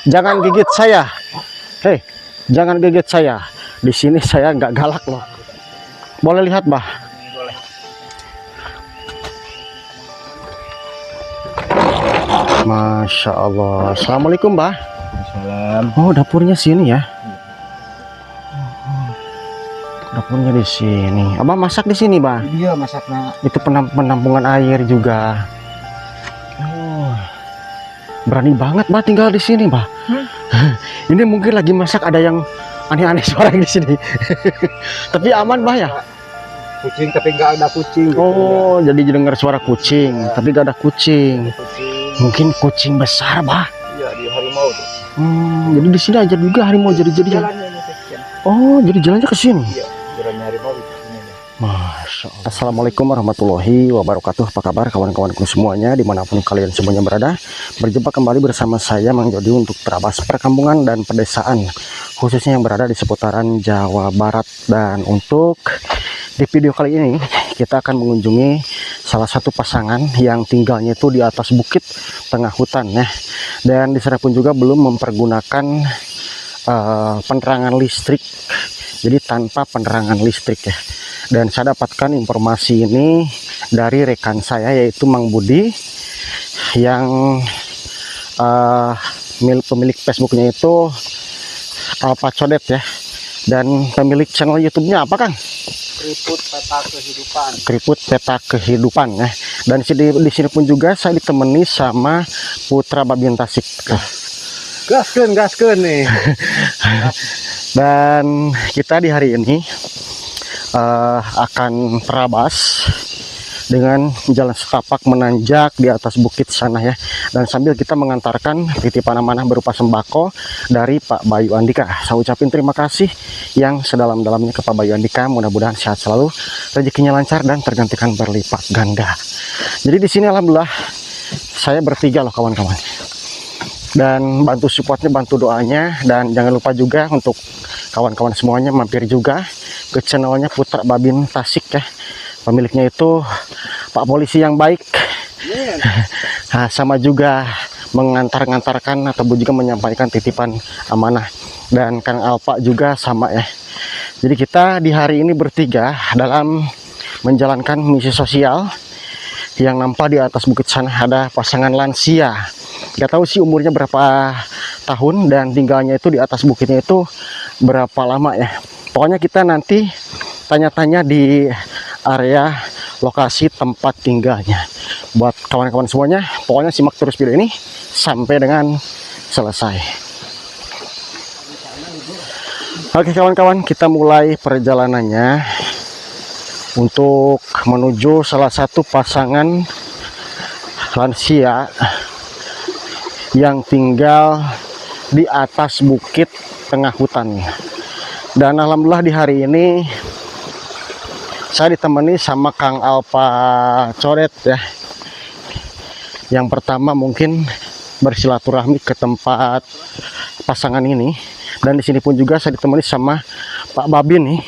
jangan gigit saya. Hei, jangan gigit saya. Di sini saya nggak galak loh. Boleh lihat, Bah? Boleh. Masya Allah. Assalamualaikum, Bah. Salam. Oh, dapurnya sini ya. Dapurnya di sini. Abah masak di sini, Bah? Iya, masaknya. Itu penampungan air juga. Oh, berani banget, Bah, tinggal di sini, Bah. Ini mungkin lagi masak ada yang aneh-aneh suara di sini. Tapi aman, Bah ya? Kucing tapi nggak ada kucing. Oh, jadi dengar suara kucing, tapi gak ada kucing. Mungkin kucing besar, Bah. Iya, di harimau tuh. Jadi di sini aja juga harimau jadi-jadi. Jalannya ini sekian. Oh, jadi jalannya ke sini. Iya, jalannya harimau di sini. Masya Allah. Assalamualaikum warahmatullahi wabarakatuh. Apa kabar kawan-kawanku semuanya dimanapun kalian semuanya berada. Berjumpa kembali bersama saya Mang Jody untuk terabas perkampungan dan pedesaan, khususnya yang berada di seputaran Jawa Barat. Dan untuk di video kali ini kita akan mengunjungi salah satu pasangan yang tinggalnya itu di atas bukit tengah hutan ya. Dan di sana pun juga belum mempergunakan penerangan listrik. Jadi tanpa penerangan listrik ya. Dan saya dapatkan informasi ini dari rekan saya yaitu Mang Budi yang pemilik Facebooknya itu Alpa Codet ya. Dan pemilik channel YouTube-nya apa, Kang? Keriput peta kehidupan. Keriput peta kehidupan ya. Dan di sini pun juga saya ditemani sama Putra Babin Tasik. Gaskeun nih. Dan kita di hari ini akan terabas dengan jalan setapak menanjak di atas bukit sana ya. Dan sambil kita mengantarkan titipan amanah berupa sembako dari Pak Bayu Andika. Saya ucapin terima kasih yang sedalam-dalamnya ke Pak Bayu Andika. Mudah-mudahan sehat selalu, rezekinya lancar dan tergantikan berlipat ganda. Jadi di sini alhamdulillah saya bertiga loh kawan-kawan. Dan bantu supportnya, bantu doanya, dan jangan lupa juga untuk kawan-kawan semuanya mampir juga ke channelnya Putra Babin Tasik ya. Pemiliknya itu Pak Polisi yang baik. Nah, sama juga mengantarkan atau juga menyampaikan titipan amanah. Dan Kang Alpa juga sama ya. Jadi kita di hari ini bertiga dalam menjalankan misi sosial. Yang nampak di atas bukit sana ada pasangan lansia. Gak tahu sih umurnya berapa tahun dan tinggalnya itu di atas bukitnya itu berapa lama ya. Pokoknya kita nanti tanya-tanya di area lokasi tempat tinggalnya. Buat kawan-kawan semuanya, pokoknya simak terus video ini sampai dengan selesai. Oke kawan-kawan, kita mulai perjalanannya untuk menuju salah satu pasangan lansia yang tinggal di atas bukit tengah hutan. Dan alhamdulillah di hari ini saya ditemani sama Kang Alpa Codet ya. Yang pertama mungkin bersilaturahmi ke tempat pasangan ini. Dan di sini pun juga saya ditemani sama Pak Babin nih.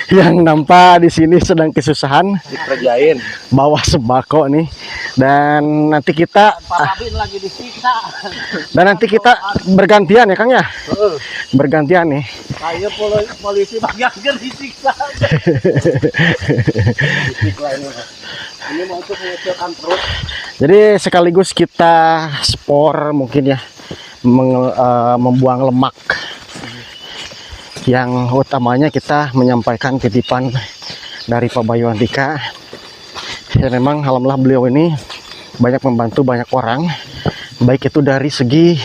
Yang nampak di sini sedang kesusahan Dikerjain. bawa sembako nih. Dan nanti kita Lagi disiksa. dan nanti kita bergantian ya Kang ya. Bergantian nih. Saya polisi bagian disiksa. Ini mau untuk mengecilkan perut. Jadi sekaligus kita spor mungkin ya, membuang lemak. Yang utamanya kita menyampaikan titipan dari Pak Bayu Andika. Ya memang alhamdulillah beliau ini banyak membantu banyak orang, baik itu dari segi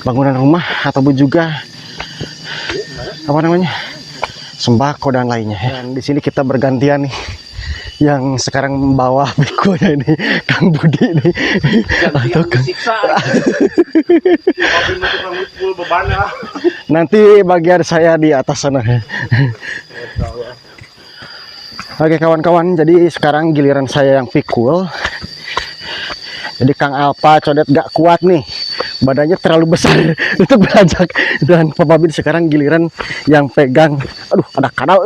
bangunan rumah ataupun juga apa namanya sembako dan lainnya. Dan di sini kita bergantian nih. Yang sekarang membawa bikunya ini Kang Budi nih. Atau Kang nanti bagian saya di atas sana. Oke kawan-kawan, jadi sekarang giliran saya yang pikul. Jadi Kang Alpa Codet gak kuat nih, badannya terlalu besar untuk beranjak. Dan Pak Babin sekarang giliran yang pegang. Aduh ada kanal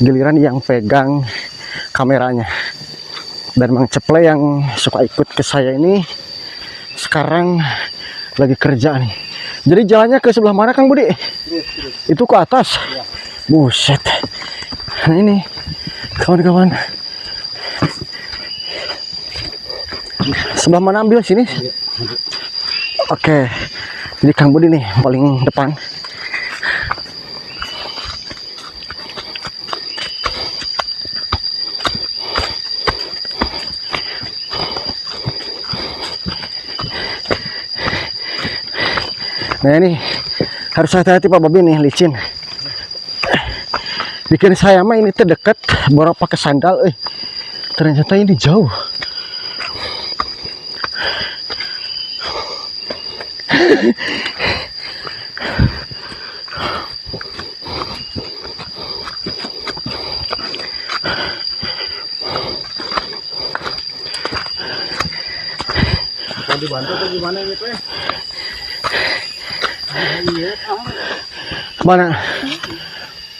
giliran yang pegang kameranya. Dan Mang Ceple yang suka ikut ke saya ini sekarang lagi kerja nih. Jadi jalannya ke sebelah mana Kang Budi? Itu ke atas. Buset. Nah ini kawan-kawan. Sebelah mana ambil sini? Oke. Jadi Kang Budi nih paling depan. Nah ini harus hati-hati Pak Babi nih, licin. Bikin saya mah ini terdekat, baru pakai sandal. Ternyata ini jauh. Mau dibantu atau gimana ini teh? Mana?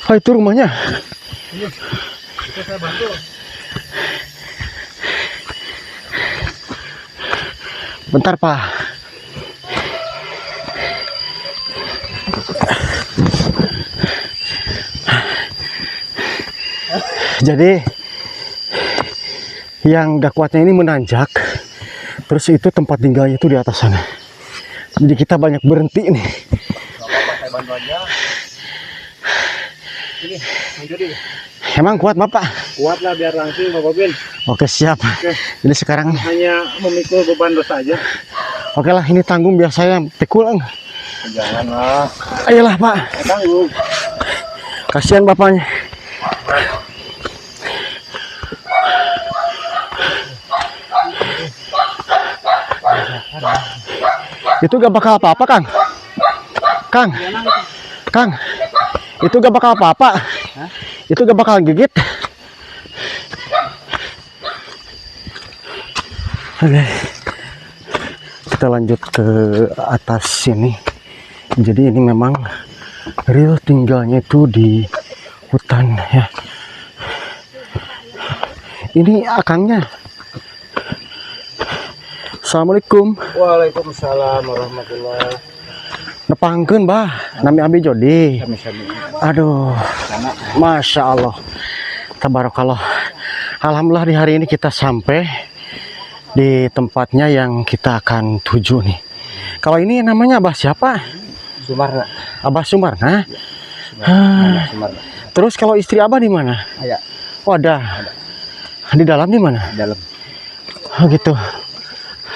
Oh itu rumahnya. Bisa saya bantu. Bentar Pak. Jadi yang dakwatnya ini menanjak. Terus itu tempat tinggalnya itu di atas sana. Jadi kita banyak berhenti nih. Apa saya bantu aja. Ini, jadi Emang kuat Bapak? kuat lah biar langsung Bapak Bin. Oke siap. Oke. Jadi sekarang Hanya memikul beban dosa aja. oke lah ini tanggung biar saya pikul. Janganlah. Ayolah Pak. Tanggung. Kasihan bapaknya. Itu gak bakal apa-apa Kang. Kang. Itu gak bakal apa-apa. Itu gak bakal gigit. Oke. Kita lanjut ke atas sini. Jadi ini memang real tinggalnya itu di hutan ya. Ini akangnya. Assalamualaikum. Waalaikumsalam warahmatullahi. Nepangkeun bah, nami abi jodi. Sami-sami. Aduh, masya Allah, tabarakallah. Alhamdulillah di hari ini kita sampai di tempatnya yang kita akan tuju nih. Kalau ini namanya Abah siapa? Sumarna. Abah Sumarna. Sumarna. Terus kalau istri Abah di mana? Ada. Oh ada. Di dalam di mana? Dalam. Oh gitu.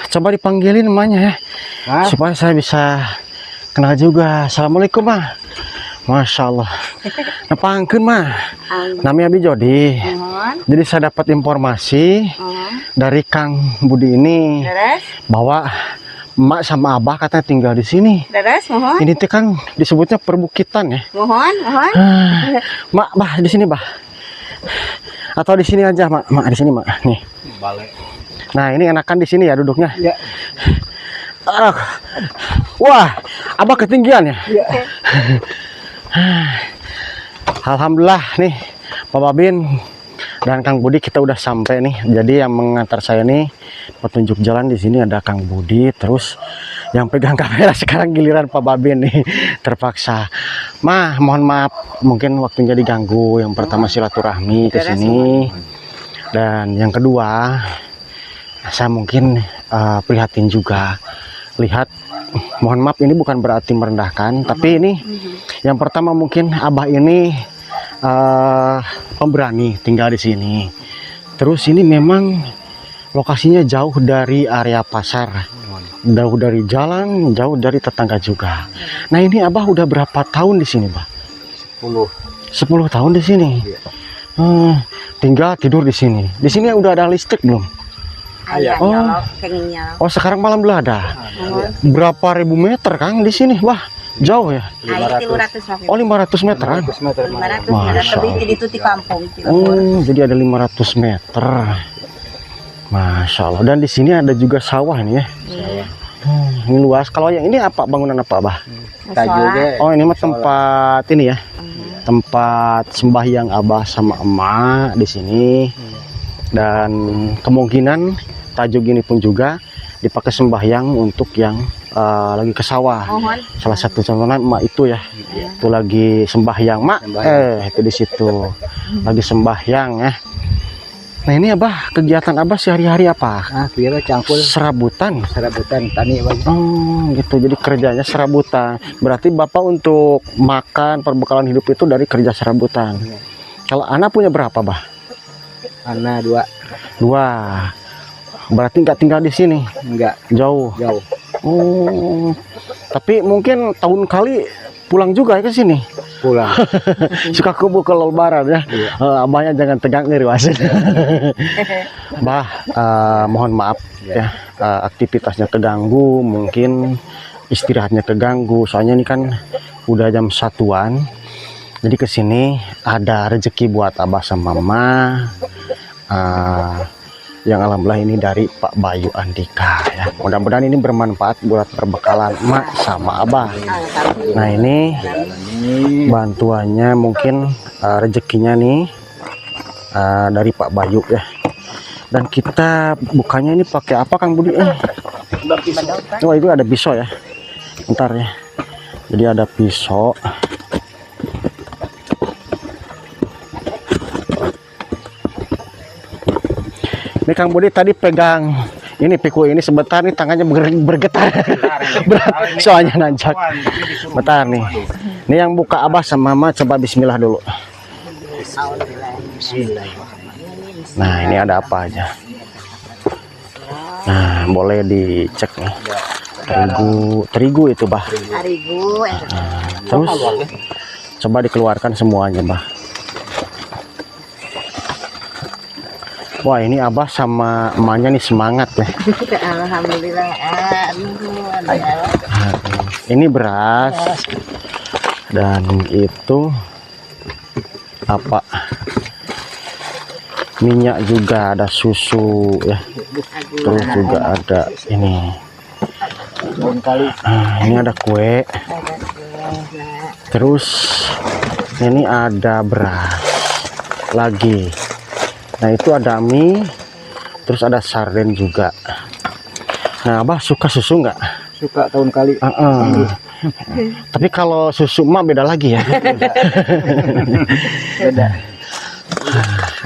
Coba dipanggilin namanya ya, Hah? supaya saya bisa kenal juga. Assalamualaikum mah. Masya Allah. Nepangkeun mah. Nami abi jodi. Jadi saya dapat informasi dari Kang Budi ini Deres, bahwa emak sama abah katanya tinggal di sini. deres, mohon, Ini tuh kan disebutnya perbukitan ya. mohon. Mak, bah di sini bah. Atau di sini aja mak, mak di sini mak. Nih. Balik. Nah ini enakan di sini ya duduknya. Ya. Wah, abah ketinggian ya. Ya. Alhamdulillah nih Pak Babin dan Kang Budi kita udah sampai nih. Jadi yang mengantar saya nih petunjuk jalan di sini ada Kang Budi, terus yang pegang kamera sekarang giliran Pak Babin nih terpaksa. Mah, mohon maaf mungkin waktunya diganggu. Yang pertama silaturahmi ke sini. Dan yang kedua saya mungkin prihatin juga lihat, mohon maaf ini bukan berarti merendahkan, tapi ini yang pertama mungkin abah ini pemberani tinggal di sini. Terus ini memang lokasinya jauh dari area pasar, jauh dari jalan, jauh dari tetangga juga. Nah ini abah udah berapa tahun di sini, bah? 10 tahun di sini. Tinggal tidur di sini. Di sini udah ada listrik belum? Ayah, Oh. pengen nyala. Oh sekarang malam belum ada. Berapa ribu meter Kang di sini? Wah jauh ya. Ayah 500 Oh 500 meteran. 500 meter. 500 Masya meter lebih Allah. jadi itu di kampung. Jadi ada 500 meter. Masya Allah. Dan di sini ada juga sawah nih ya. Ini luas. Kalau yang ini apa, bangunan apa, bah? Tajuk deh. Oh ini mah tempat ini ya. Tempat sembahyang abah sama emak di sini. Dan kemungkinan tajuk ini pun juga dipakai sembahyang untuk yang lagi ke sawah. Mohon. Salah satu contohnya emak itu ya. Itu lagi sembahyang, Mak. Itu di situ. Lagi sembahyang ya. Nah, ini Abah, kegiatan Abah sehari-hari apa? Biar cangkul Serabutan. serabutan tani Bang. Oh, gitu. Jadi kerjanya serabutan. Berarti Bapak untuk makan perbekalan hidup itu dari kerja serabutan. Iya. Kalau anak punya berapa, Bah? Anak 2. 2. Berarti nggak tinggal di sini, Enggak jauh. jauh. Oh, tapi mungkin tahun kali pulang juga ya ke sini. Pulang. Suka kubu ke lebaran ya. Abahnya jangan tegang nih wasit. Bah, mohon maaf ya, aktivitasnya keganggu, mungkin istirahatnya keganggu. Soalnya ini kan udah jam 1-an. Jadi ke sini ada rezeki buat Abah sama Mama. Yang alhamdulillah ini dari Pak Bayu Andika ya. Mudah-mudahan ini bermanfaat buat perbekalan emak sama Abah. Nah, ini bantuannya mungkin rezekinya nih dari Pak Bayu ya. Dan kita bukanya ini pakai apa Kang Budi? Oh, itu ada pisau ya. Bentar ya. Jadi ada pisau. Ini Kang Budi tadi pegang ini pikul ini sebentar nih, tangannya bergetar. Berat soalnya nanjak. Bentar nih. Ini yang buka Abah sama Mama, coba bismillah dulu. Nah, ini ada apa aja. Nah, boleh dicek nih. Terigu itu, Bah. Terigu. Terus coba dikeluarkan semuanya, Bah. Wah, ini Abah sama emaknya nih semangat ya. Alhamdulillah. Ini beras dan itu apa? Minyak juga, ada susu ya. Terus juga ada ini. Ini ada kue. Terus ini ada beras lagi. Nah, itu ada mie, terus ada sarden juga. Nah, Abah suka susu nggak? Suka tahun kali. Tapi kalau susu emak beda lagi ya. Beda.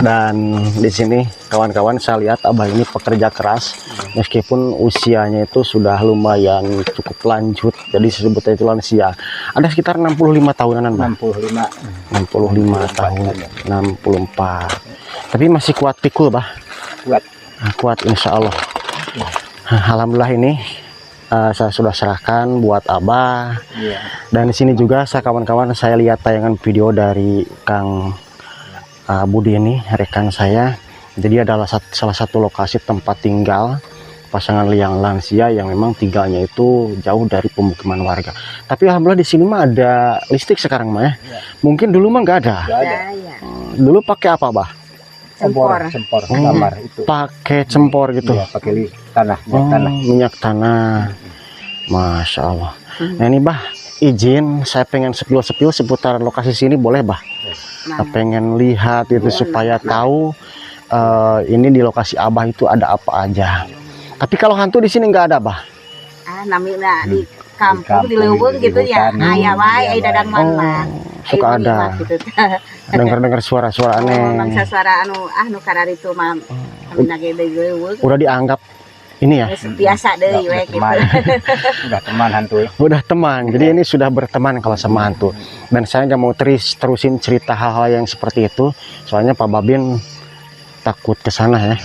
Dan di sini kawan-kawan, saya lihat Abah ini pekerja keras, meskipun usianya itu sudah lumayan cukup lanjut, jadi disebutnya itu lansia. Ada sekitar 65 tahunan, Bang. 65 tahun, 64. Tapi masih kuat pikul, Bah. Kuat. Nah, kuat insya Allah. Alhamdulillah ini saya sudah serahkan buat Abah. Dan di sini juga saya kawan-kawan, saya lihat tayangan video dari Kang Budi ini, rekan saya. Jadi adalah salah satu lokasi tempat tinggal pasangan yang lansia yang memang tinggalnya itu jauh dari pemukiman warga. Tapi alhamdulillah di sini mah ada listrik sekarang mah ya. Mungkin dulu mah nggak ada. Dulu pakai apa, Bah? Cempor. Kamar itu. Pakai cempor gitu. Iya, pakai tanah, Minyak tanah. Masya Allah. Nah, ini Bah, izin saya pengen sepil-sepil seputar lokasi sini, boleh, Bah? Saya pengen lihat itu supaya tahu ini di lokasi Abah itu ada apa aja. Tapi kalau hantu di sini nggak ada, Bah? Namanya di kampung, di leuweung gitu ya. Aya wae, aya dadang mah. Suka ada. Dengar-dengar suara-suara aneh. Mangsa suara anu karari itu mah nage deui leuweung. Udah dianggap ini ya? Biasa deui we gitu. Udah teman hantu. Udah teman. Jadi ini sudah berteman kalau sama hantu. Dan saya nggak mau terusin cerita hal-hal yang seperti itu. Soalnya Pak Babin takut ke sana ya.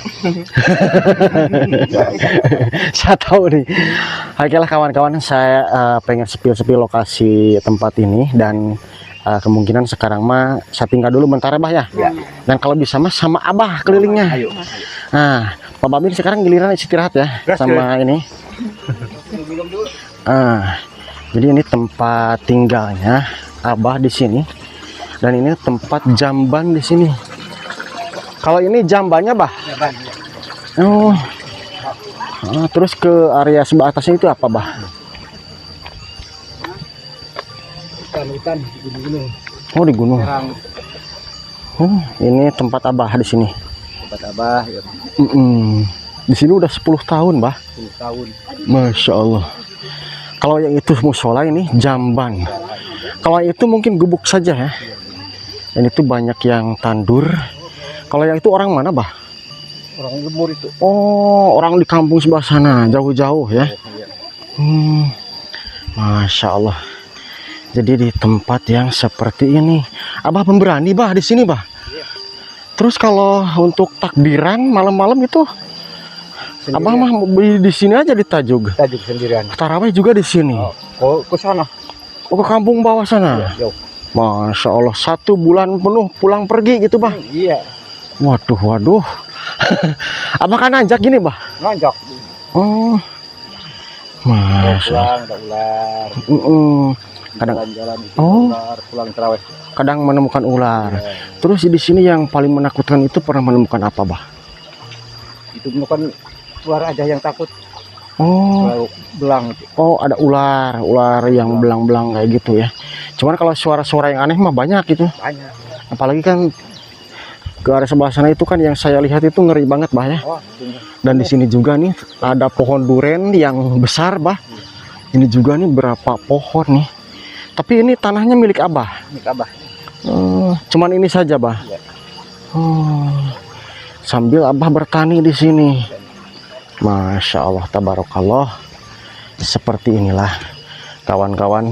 Saya tahu nih. Oke lah kawan-kawan, saya pengen sepil-sepil lokasi tempat ini, dan kemungkinan sekarang mah saya tinggal dulu bentar ya, Bah ya. Dan kalau bisa mah sama Abah kelilingnya. Nah, Pak Babin sekarang giliran istirahat ya sama ini. Jadi ini tempat tinggalnya Abah di sini, dan ini tempat jamban di sini. Kalau ini jambannya, Bah? Oh. Terus ke area sebelah atasnya itu apa, Bah? Hutan di gunung. Oh, di gunung. Oh, ini tempat Abah di sini. Tempat Abah ya. Di sini udah 10 tahun, Bah. 10 tahun. Masya Allah. Kalau yang itu musola, ini jamban. Kalau yang itu mungkin gubuk saja ya. Dan itu banyak yang tandur. Kalau yang itu orang mana, bah? Orang Lemur itu. Oh, orang di kampung sebelah sana, jauh-jauh ya. Masya Allah. Jadi di tempat yang seperti ini, Abah pemberani, bah, di sini, bah. Terus kalau untuk takbiran malam-malam itu, Sendirian. Abah mah beli di sini aja di Tajug. Tajuk sendirian. Tarawih juga di sini. Oh, ke sana. Oh, ke kampung bawah sana. Jauh. Masya Allah, 1 bulan penuh pulang pergi gitu, bah. Iya. Waduh, waduh. Abah kan nanjak gini, bah. Nanjak. Oh, Masya Allah. Pulang, ada ular. Kadang, Jalan-jalan itu Oh. ular, pulang terawih. kadang menemukan ular. Ya. Terus di sini yang paling menakutkan itu pernah menemukan apa, bah? Itu bukan ular aja yang takut. Oh, Ular belang itu. oh, ada ular yang belang-belang kayak gitu ya. Cuman kalau suara-suara yang aneh mah banyak gitu. Banyak. Apalagi kan ke arah sebelah sana itu kan yang saya lihat itu ngeri banget, bah ya. Oh, bener. Dan di sini juga nih ada pohon duren yang besar, bah. Ini juga nih berapa pohon nih. Tapi ini tanahnya milik Abah. Ini Abah. Cuman ini saja, bah. Iya. Sambil Abah bertani di sini. Masya Allah, tabarakallah. Seperti inilah kawan-kawan.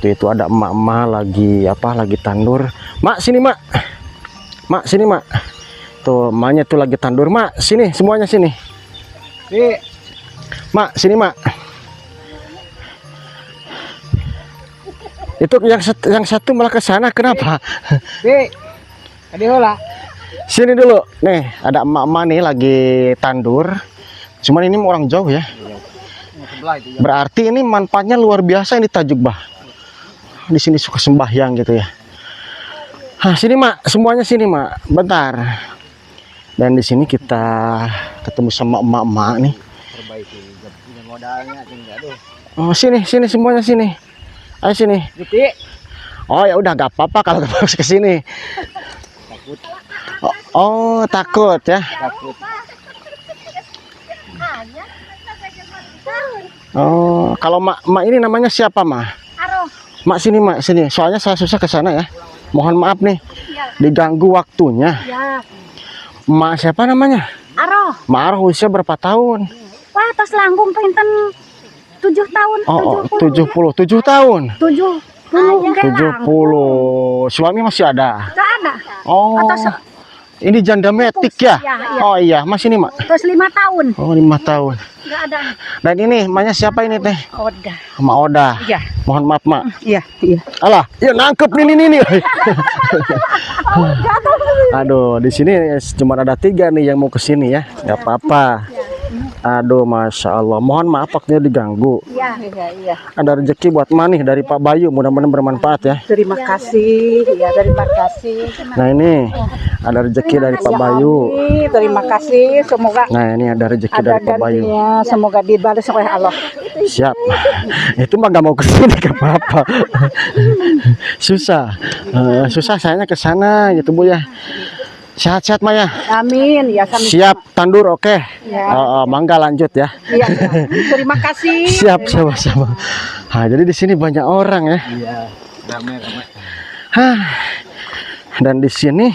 Itu ada emak-emak lagi tandur. Mak, sini, Mak. Mak, sini, Mak. Tuh, emaknya tuh lagi tandur. Mak, sini, semuanya sini. Mak, sini, Mak. Itu yang satu malah ke sana. Kenapa? Sini dulu. Nih, ada emak-emak nih lagi tandur. Cuman ini orang jauh ya. Berarti ini manfaatnya luar biasa ini Tajuk, bah. Di sini suka sembahyang gitu ya. Sini, Mak. Semuanya sini, Mak. Bentar. Dan di sini kita ketemu sama emak-emak nih. Oh, sini semuanya sini. Ayo sini. Oh, ya udah, gak apa-apa kalau gak harus ke sini. Oh, takut ya. Oh, kalau mak ini namanya siapa, Mak? Mak, sini, Mak, sini. Soalnya saya susah ke sana ya. Mohon maaf nih. Diganggu waktunya. Mak siapa namanya? Aroh. Mak Aroh usia berapa tahun? Wah, tos langkung pinten 7 tahun. Oh, 77 tahun. 70. 70. Suami masih ada? Gak ada. Oh. Ini janda metik ya? Iya. Oh iya, masih nih, Mak. Terus 5 tahun. Oh, 5 tahun. Gak ada. Dan ini emaknya siapa ini, Teh? Oda. Mak Oda. Iya. Mohon maaf, Mak. Iya. Alah, ya nangkep nih. Aduh, di sini cuma ada 3 nih yang mau ke sini ya. Gak apa-apa. Aduh, Masya Allah. Mohon maaf waktunya diganggu. Iya. Ada rezeki buat manih dari Pak Bayu. Mudah-mudahan bermanfaat ya. Terima kasih. Ya, terima kasih. Nah, ini ada rezeki dari Pak Bayu. Terima kasih. Semoga Nah, ini ada rezeki dari Pak Bayu. Semoga dibalas oleh Allah. Siap. Itu mah gak mau ke sini, gak apa-apa. Susah. Susah sayanya ke sana gitu, Bu ya. Sehat-sehat, Maya. Amin. Ya, Siap tandur, oke. Ya. Mangga lanjut ya. Iya. Terima kasih. Siap, sama-sama. Nah, jadi di sini banyak orang ya. Iya. Ramai. Dan di sini,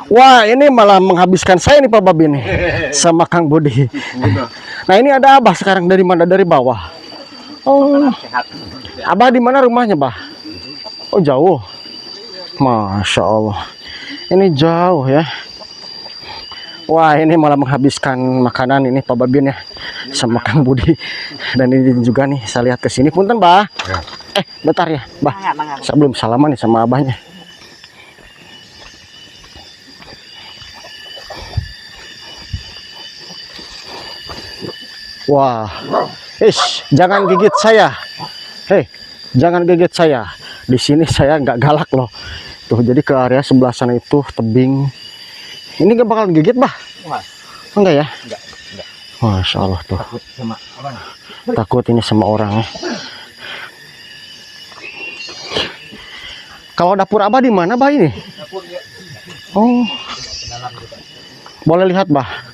wah, ini malah menghabiskan saya nih Pak Babi nih sama Kang Budi. Nah, ini ada Abah sekarang dari mana? Dari bawah. Oh, Abah di mana rumahnya, Bah? Oh, jauh. Masya Allah. Ini jauh ya. Wah, ini malah menghabiskan makanan ini Pak Babin ya sama Kang Budi. Dan ini juga nih saya lihat ke sini. Punten, Bah. Bentar ya, Bah. Saya belum salaman nih sama Abahnya. Wah. Jangan gigit saya. Hei, jangan gigit saya. Di sini saya nggak galak loh. Tuh, jadi ke area sebelah sana itu tebing. Ini gak bakal gigit, Bah? Enggak ya? Enggak. Masya Allah tuh. Takut sama orang. Takut ini sama orang. Kalau dapur Abah di mana, Bah, ini? Oh. Boleh lihat, Bah?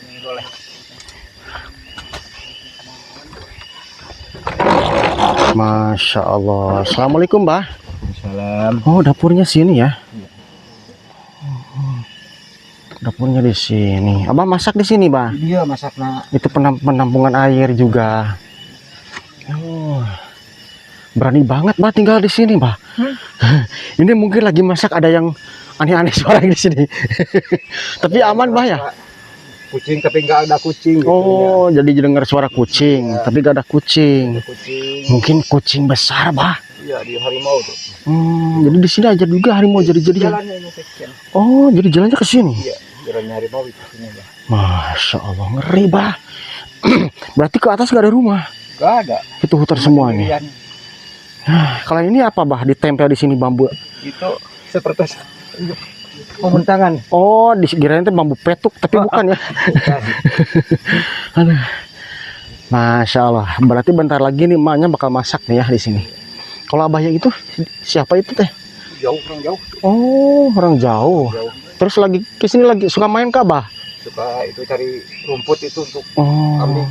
Masya Allah. Assalamualaikum, Mbah. Salam. Oh, dapurnya sini ya. Dapurnya di sini. Abah masak di sini, Bah. Iya masakna. Itu penampungan air juga. Oh. Berani banget, Bah, tinggal di sini, Bah. Ini mungkin lagi masak ada yang aneh-aneh suara di sini. Tapi aman, Bah ya. Kucing tapi nggak ada kucing. Oh, jadi dengar suara kucing, tapi gak ada kucing. Kucing. Mungkin kucing besar, Bah. Iya di harimau tuh. Jadi di sini aja juga harimau jadi-jadi. Jalannya ini sekian. Oh, jadi jalannya ke sini. Iya, jalannya harimau itu sini Bah. Masya Allah, ngeri, Bah. Berarti ke atas gak ada rumah. Gak ada. Itu hutan semua nih. Pilihan. Kalau ini apa, Bah? Ditempel di sini bambu. Itu seperti pementangan. Oh, dikirain itu bambu petuk, tapi bukan ya. Aduh. Masya Allah. Berarti bentar lagi nih emaknya bakal masak nih ya di sini. Kalau abah yang itu siapa itu teh? Jauh, orang jauh. Oh, orang jauh. Jauh. Terus lagi ke sini lagi suka main ke abah? Suka itu cari rumput itu untuk Oh, kambing.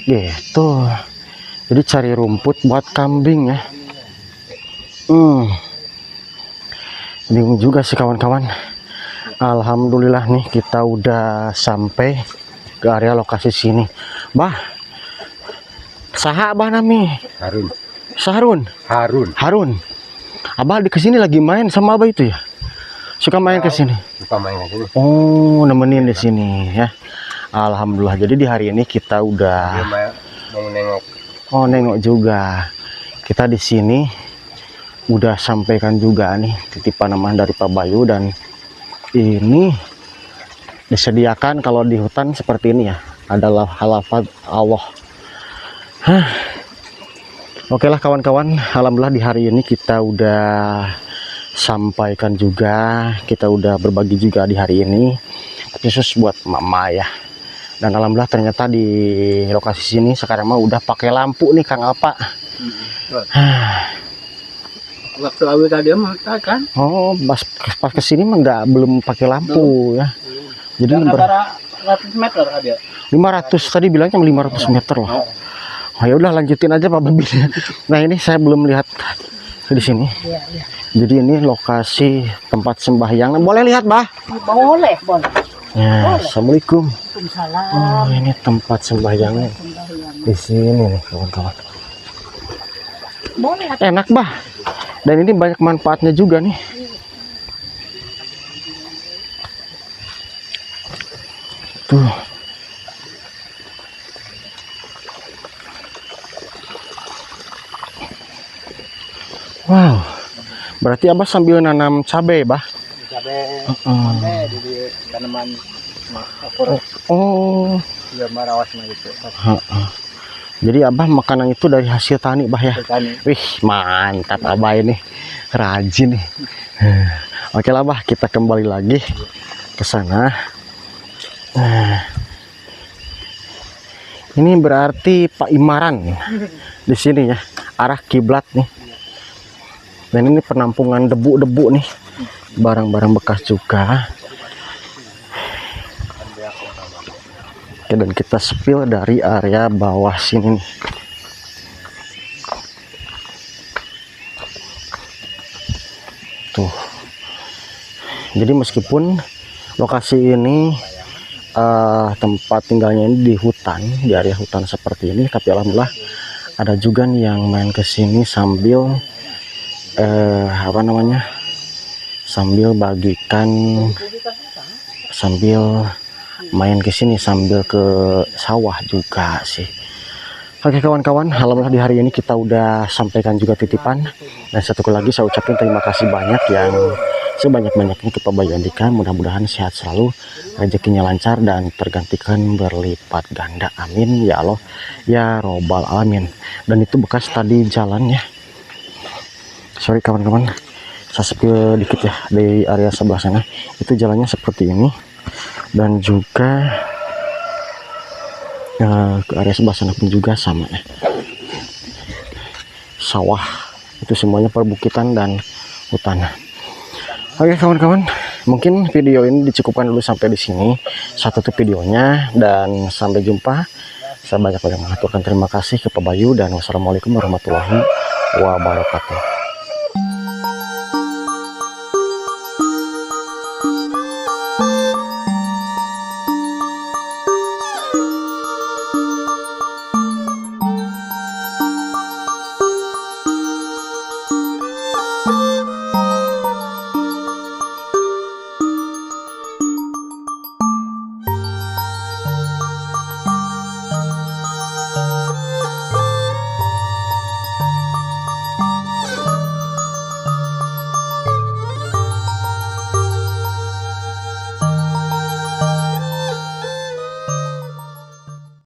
gitu. Jadi cari rumput buat kambing ya. Bingung juga sih kawan-kawan. Alhamdulillah nih kita udah sampai ke area lokasi sini. Bah, saha abah nami? Harun. Sahrun. Harun. Harun. Abah di kesini lagi main sama abah itu ya? Suka main ke sini. Suka main ke sini. Oh, nemenin di sini ya. Alhamdulillah. Jadi di hari ini kita Dia udah mau nengok. oh nengok juga. Kita di sini udah sampaikan juga nih titipan amanah dari Pak Bayu, dan ini disediakan kalau di hutan seperti ini ya, adalah halafat Allah. Oke lah kawan-kawan, alhamdulillah di hari ini kita udah sampaikan juga, kita udah berbagi juga di hari ini khusus buat mama ya. Dan alhamdulillah ternyata di lokasi sini sekarang mah udah pakai lampu nih Kang Alpa. Waktu awal tadi mah kan. Oh, pas kesini mah belum pakai lampu ya. Jadi Antara 100 meter ada. 500 tadi bilangnya 500 meter loh. Oh, ya udah lanjutin aja Pak Babi. Nah ini saya belum lihat di sini. Jadi ini lokasi tempat sembahyang. Boleh lihat, Bah? Boleh. Ya, Assalamualaikum. Waalaikumsalam. Oh, ini tempat sembahyangnya di sini nih kawan-kawan. Boleh. Enak, Bah. Dan ini banyak manfaatnya juga nih. Tuh. Wow. Berarti Abah sambil nanam cabai, Bah? Cabai di tanaman apel. Oh. Ya marawasnya gitu. Jadi Abah makanan itu dari hasil tani, Bah ya? Petani. Wih, mantap Abah ini. Rajin nih. Oke lah, Bah, kita kembali lagi ke sana. Ini berarti Pak Imaran di sini ya, arah kiblat nih. Dan ini penampungan debu-debu nih, barang-barang bekas juga. Oke, dan kita spill dari area bawah sini nih. Tuh. Jadi meskipun lokasi ini tempat tinggalnya ini di hutan, di area hutan seperti ini, tapi alhamdulillah ada juga nih yang main ke sini sambil sambil bagikan, sambil main ke sini, sambil ke sawah juga sih. Oke kawan-kawan, alhamdulillah di hari ini kita udah sampaikan juga titipan, dan satu lagi saya ucapkan terima kasih banyak yang sebanyak-banyaknya ke Pak Bayu Andika. Mudah-mudahan sehat selalu, rezekinya lancar dan tergantikan berlipat ganda, amin ya Allah ya robbal alamin. Dan itu bekas tadi jalan ya, sorry kawan-kawan, saya spill dikit ya, di area sebelah sana itu jalannya seperti ini. Dan juga ke area sebelah sana pun juga sama ya, sawah, itu semuanya perbukitan dan hutan. Oke kawan-kawan, mungkin video ini dicukupkan dulu sampai di sini. Saya tutup videonya dan sampai jumpa. Saya banyak-banyak mengaturkan terima kasih ke Pak Bayu dan wassalamualaikum warahmatullahi wabarakatuh.